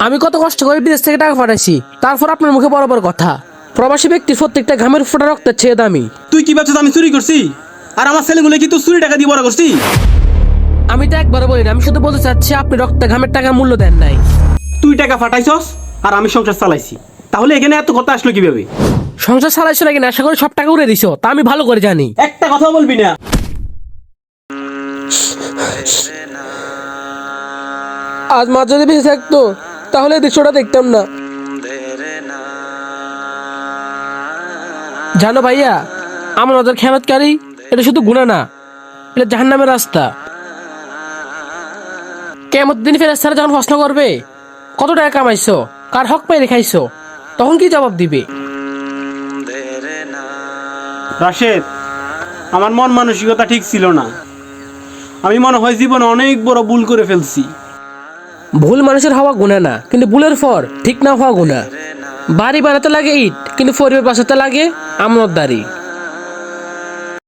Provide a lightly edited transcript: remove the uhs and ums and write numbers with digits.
আমি কত কষ্ট করে বিদেশ থেকে টাকা পাঠাইছি, তারপর আপনার মুখে বড় বড় কথা। প্রবাসী ব্যক্তির প্রত্যেকটা ঘামের ফোঁটা রক্তের চেয়ে দামি। তুই কি ভাবছিস আমি চুরি করছি? আর আমার ছেলেগুলো কি তুই চুরি টাকা দিয়ে বড় করছি? আমি তো একবারও বলি না, আমি শুধু বলতে চাচ্ছি আপনি রক্ত ঘামের টাকার মূল্য দেন নাই। তুই টাকা ফাটাইছস আর আমি সংসার চালাইছি, তাহলে এখানে এত কথা আসলো কিভাবে? সংসার চালাইছো নাকি আশা করি সব টাকা উড়ে দিছো, তা আমি ভালো করে জানি। একটা কথা বলবি না। আজ মা যদি বেঁচে থাকতো তাহলে এই দৃশ্যটা দেখতাম না। জানো ভাইয়া, আমার নজর খেয়ানতকারী এটা শুধু গুনাহ না, এটা জাহান্নামের রাস্তা। কিয়ামত দিন ফেরেশতারা যখন প্রশ্ন করবে কত টাকা কামাইছো, কার হক মেরে খাইছো, তখন কি জবাব দিবে? রাশেদ, আমার মন মানসিকতা ঠিক ছিল না। আমি মনে হয় জীবনে অনেক বড় ভুল করে ফেলছি। ভুল মানুষের হওয়া গুনাহ না, কিন্তু ভুলের পর ঠিক না হওয়া গুনাহ। বাড়ি বানাতে লাগে ইট, কিন্তু পরিবার বাঁচাতে লাগে আমানতদারি।